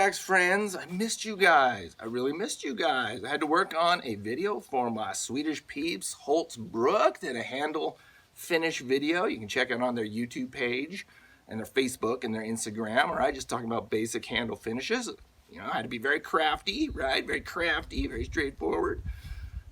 axe friends. I missed you guys. I really missed you guys. I had to work on a video for my Swedish peeps, Holtzbrook. Did a handle finish video. You can check it on their YouTube page and their Facebook and their Instagram. All right, just talking about basic handle finishes. You know, I had to be very crafty, right? Very crafty, very straightforward.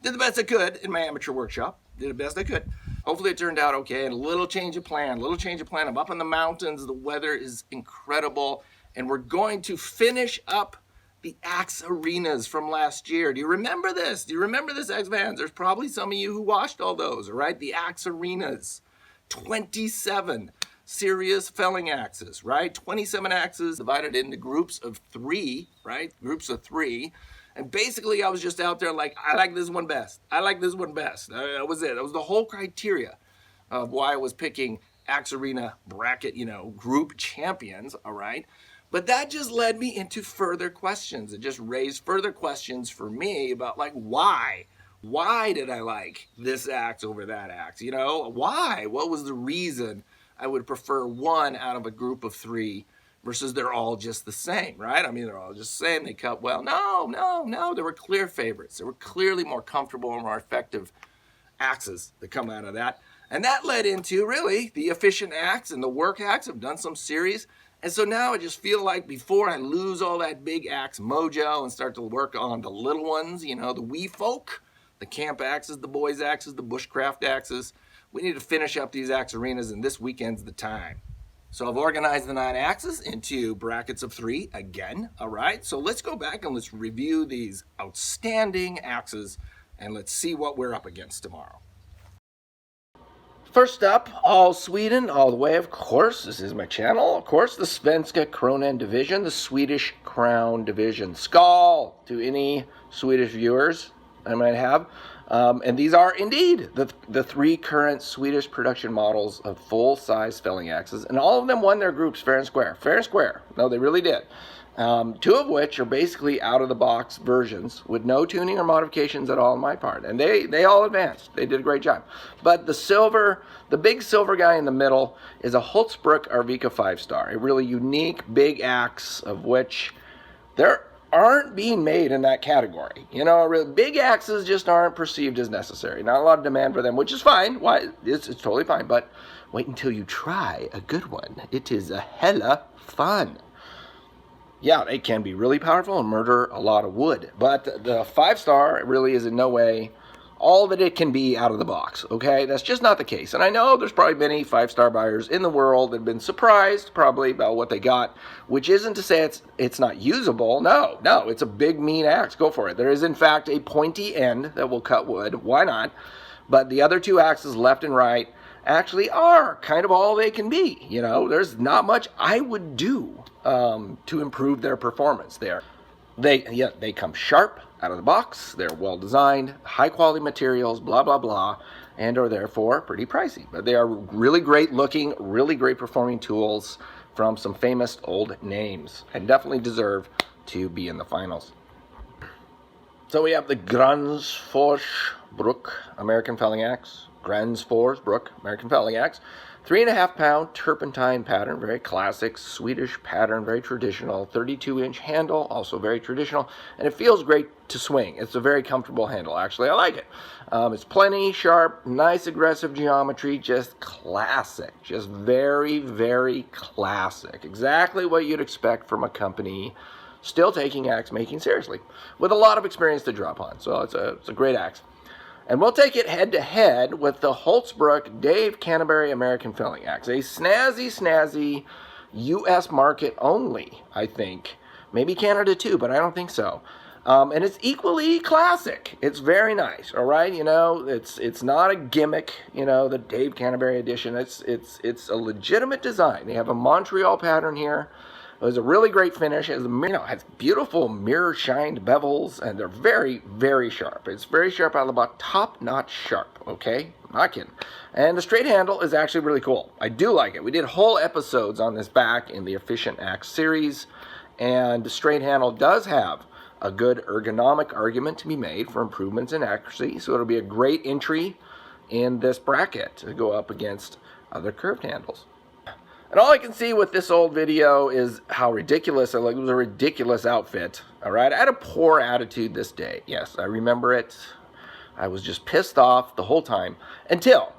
Did the best I could in my amateur workshop. Did the best I could. Hopefully it turned out okay. And a little change of plan, I'm up in the mountains. The weather is incredible. And we're going to finish up the axe arenas from last year. Do you remember this? Do you remember this, axe fans? There's probably some of you who watched all those, all right? The axe arenas. 27 serious felling axes, right? 27 axes divided into groups of 3, right? Groups of 3. And basically, I was just out there like, I like this one best. I like this one best. That was it. That was the whole criteria of why I was picking Axe Arena bracket, group champions, all right? But that just led me into further questions. It just raised further questions for me about, like, why? Why did I like this axe over that axe? Why? What was the reason I would prefer one out of a group of 3 versus they're all just the same, right? I mean, they're all just the same. They cut well. No. There were clear favorites. There were clearly more comfortable and more effective axes that come out of that. And that led into, really, the efficient axe and the work axe. I've done some series. And so now I just feel like before I lose all that big axe mojo and start to work on the little ones, the wee folk, the camp axes, the boys axes, the bushcraft axes, we need to finish up these axe arenas, and this weekend's the time. So I've organized the 9 axes into brackets of 3 again, all right? So let's go back and let's review these outstanding axes, and let's see what we're up against tomorrow. First up, all Sweden, all the way, of course. This is my channel. Of course, the Svenska Kronan division, the Swedish Crown division. Skål to any Swedish viewers I might have. And these are indeed the 3 current Swedish production models of full-size felling axes, and all of them won their groups fair and square. Fair and square. No, they really did. 2 of which are basically out-of-the-box versions with no tuning or modifications at all on my part. And they all advanced. They did a great job. But the big silver guy in the middle is a Holtzbrook Arvika 5-star, a really unique big axe of which there aren't being made in that category. Really big axes just aren't perceived as necessary. Not a lot of demand for them, which is fine. Why? It's totally fine. But wait until you try a good one. It is a hella fun. Yeah, they can be really powerful and murder a lot of wood. But the 5-star really is in no way all that it can be out of the box, okay? That's just not the case. And I know there's probably many 5-star buyers in the world that have been surprised probably about what they got, which isn't to say it's not usable. No, it's a big, mean axe. Go for it. There is, in fact, a pointy end that will cut wood. Why not? But the other 2 axes, left and right, actually are kind of all they can be. There's not much I would do to improve their performance there. They come sharp out of the box. They're well designed, high quality materials, blah, blah, blah, and are therefore pretty pricey. But they are really great looking, really great performing tools from some famous old names, and definitely deserve to be in the finals. So we have the Gransforsbrook American felling axe. Gransforsbrook American felling axe. 3.5 pound turpentine pattern, very classic Swedish pattern, very traditional. 32-inch handle, also very traditional, and it feels great to swing. It's a very comfortable handle, actually. I like it. It's plenty sharp, nice aggressive geometry, just classic, just very, very classic. Exactly what you'd expect from a company still taking axe making seriously, with a lot of experience to draw upon. So it's a great axe. And we'll take it head-to-head with the Holtzbrook Dave Canterbury American felling axe. A snazzy U.S. market only, I think. Maybe Canada too, but I don't think so. And it's equally classic. It's very nice, all right? It's not a gimmick, the Dave Canterbury edition. It's a legitimate design. They have a Montreal pattern here. It was a really great finish. It has beautiful mirror-shined bevels, and they're very, very sharp. It's very sharp out of the box, top-notch sharp, okay? Not kidding. And the straight handle is actually really cool. I do like it. We did whole episodes on this back in the Efficient Axe series, and the straight handle does have a good ergonomic argument to be made for improvements in accuracy, so it'll be a great entry in this bracket to go up against other curved handles. And all I can see with this old video is how ridiculous it looked. It was a ridiculous outfit, all right? I had a poor attitude this day. Yes, I remember it. I was just pissed off the whole time until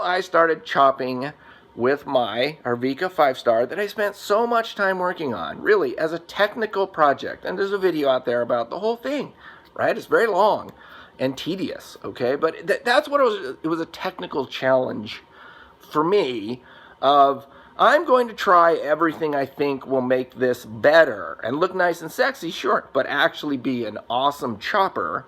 I started chopping with my Arvika 5-star that I spent so much time working on, really, as a technical project. And there's a video out there about the whole thing, right? It's very long and tedious, okay? But that's what it was. It was a technical challenge for me of, I'm going to try everything I think will make this better and look nice and sexy, sure, but actually be an awesome chopper.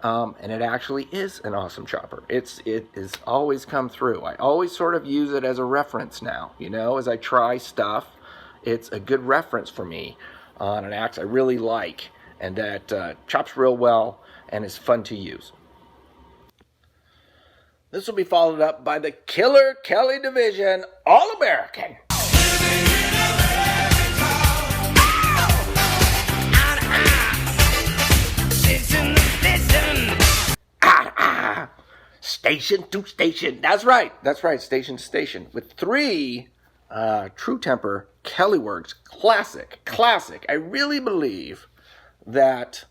And it actually is an awesome chopper. It has always come through. I always sort of use it as a reference now, you know, as I try stuff. It's a good reference for me on an axe I really like and that chops real well and is fun to use. This will be followed up by the Killer Kelly Division All-American. Station to station. That's right, station to station. With 3 True Temper Kelly Works classic. I really believe that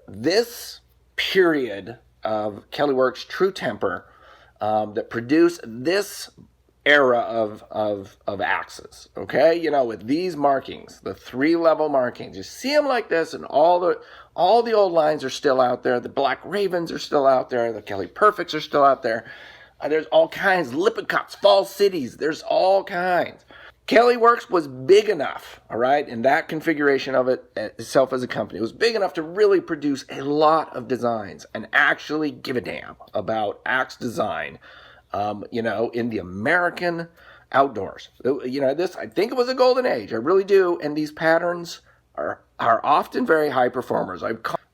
this period of Kelly Works True Temper that produced this era of axes, okay? You know, with these markings, the 3-level markings, you see them like this, and all the old lines are still out there. The Black Ravens are still out there. The Kelly Perfects are still out there. There's all kinds, Lippicotts, Fall Cities, there's all kinds. Kelly Works was big enough, all right, in that configuration of it itself as a company. It was big enough to really produce a lot of designs and actually give a damn about axe design. You know, in the American outdoors. You know, this, I think it was a golden age. I really do. And these patterns are often very high performers.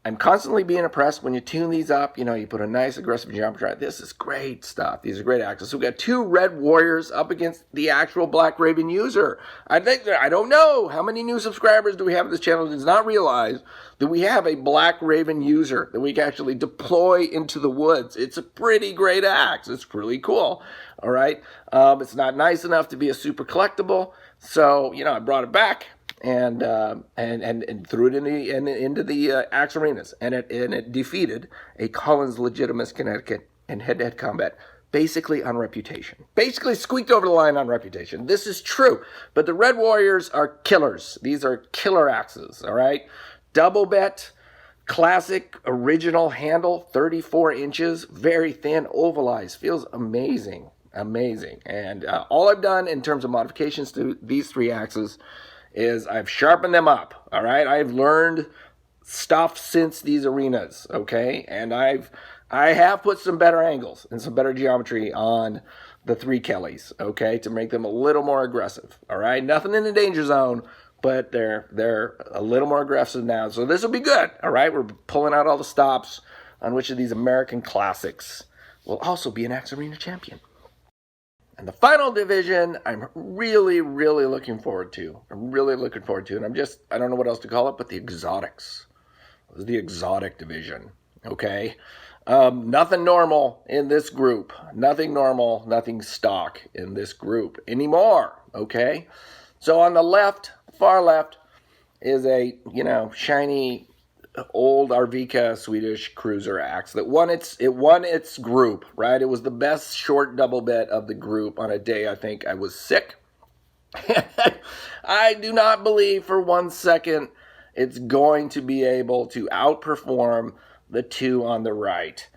I'm constantly being impressed when you tune these up. You know, you put a nice aggressive geometry on it. This is great stuff. These are great axes. So we got 2 Red Warriors up against the actual Black Raven user. I don't know how many new subscribers do we have on this channel that does not realize that we have a Black Raven user that we can actually deploy into the woods. It's a pretty great axe. It's really cool. All right. It's not nice enough to be a super collectible. So, you know, I brought it back. And threw it into the axe arenas, and it defeated a Collins Legitimus Connecticut in head-to-head combat, basically on reputation. Basically squeaked over the line on reputation. This is true, but the Red Warriors are killers. These are killer axes, all right? Double bet, classic, original handle, 34 inches, very thin, ovalized, feels amazing, And all I've done in terms of modifications to these 3 axes is I've sharpened them up, all right? I've learned stuff since these arenas, okay? And I have put some better angles and some better geometry on the 3 Kellys, okay, to make them a little more aggressive, all right? Nothing in the danger zone, but they're a little more aggressive now. So this will be good, all right? We're pulling out all the stops on which of these American classics will also be an Axe Arena champion. And the final division, I'm really looking forward to. And I don't know what else to call it, but the exotics. This is the exotic division, okay? Nothing normal in this group. Nothing normal, nothing stock in this group anymore, okay? So on the left, far left, is a, you know, shiny old Arvika Swedish cruiser axe that won its group, right? It was the best short double bet of the group on a day I think I was sick. I do not believe for 1 second it's going to be able to outperform the 2 on the right.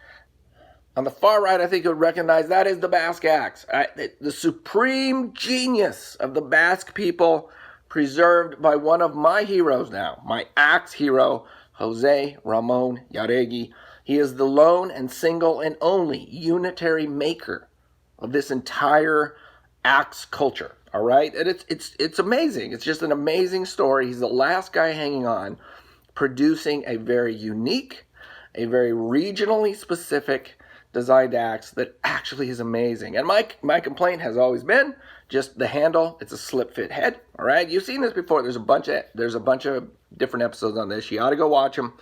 On the far right, I think you'll recognize that is the Basque axe. The supreme genius of the Basque people, preserved by one of my heroes now, my axe hero, Jose Ramon Yaregui. He is the lone and single and only unitary maker of this entire axe culture, all right? And it's amazing. It's just an amazing story. He's the last guy hanging on, producing a very unique, a very regionally specific designed axe that actually is amazing. And my complaint has always been just the handle. It's a slip fit head, all right? You've seen this before. There's a bunch of different episodes on this. You ought to go watch them.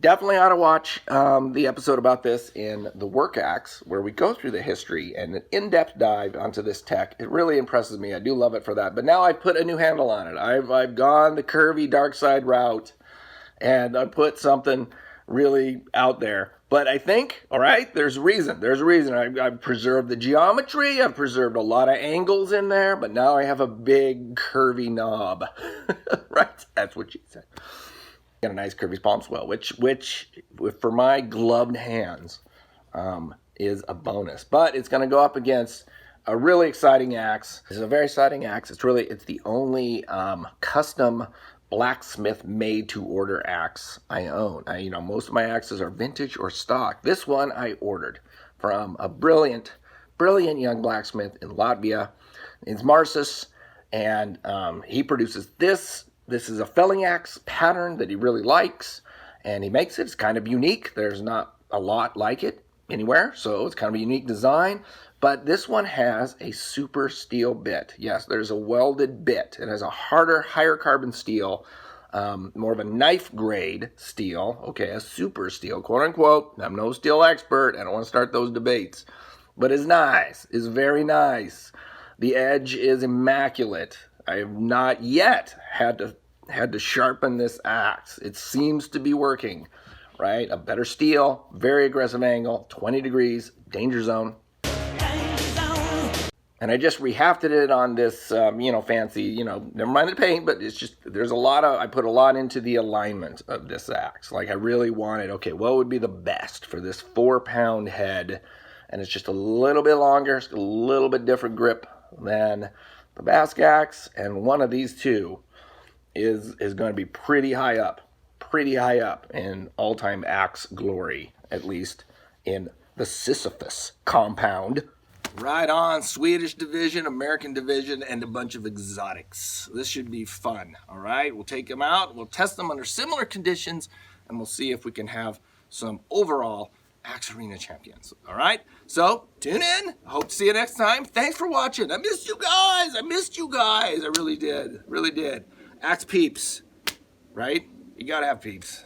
Definitely ought to watch the episode about this in the Work Axe, where we go through the history and an in-depth dive onto this tech. It really impresses me. I do love it for that. But now I've put a new handle on it. I've gone the curvy dark side route, and I put something really out there. But I think, all right, there's a reason. There's a reason. I've preserved the geometry. I've preserved a lot of angles in there. But now I have a big curvy knob. Right? That's what she said. Got a nice curvy palm swell, which for my gloved hands is a bonus. But it's going to go up against a really exciting axe. This is a very exciting axe. It's the only custom blacksmith made to order axe I own. Most of my axes are vintage or stock. This one I ordered from a brilliant young blacksmith in Latvia. It's Marcis, and he produces this. This is a felling axe pattern that he really likes, and he makes it. It's kind of unique. There's not a lot like it anywhere, so it's kind of a unique design. But this one has a super steel bit. Yes, there's a welded bit. It has a harder, higher carbon steel, more of a knife grade steel. Okay, a super steel, quote unquote. I'm no steel expert. I don't want to start those debates. But it's nice. It's very nice. The edge is immaculate. I have not yet had to sharpen this axe. It seems to be working, right? A better steel, very aggressive angle, 20 degrees, danger zone. And I just rehafted it on this, fancy, never mind the paint, but it's just, I put a lot into the alignment of this axe. Like I really wanted, okay, what would be the best for this 4-pound head? And it's just a little bit longer, it's a little bit different grip than the Basque axe, and one of these two is going to be pretty high up in all-time axe glory, at least in the Sisyphus compound. Right on, Swedish division, American division, and a bunch of exotics. This should be fun, all right? We'll take them out, we'll test them under similar conditions, and we'll see if we can have some overall Axe Arena champions. All right, so tune in. I hope to see you next time. Thanks for watching. I missed you guys. I really did. Axe peeps, right? You gotta have peeps.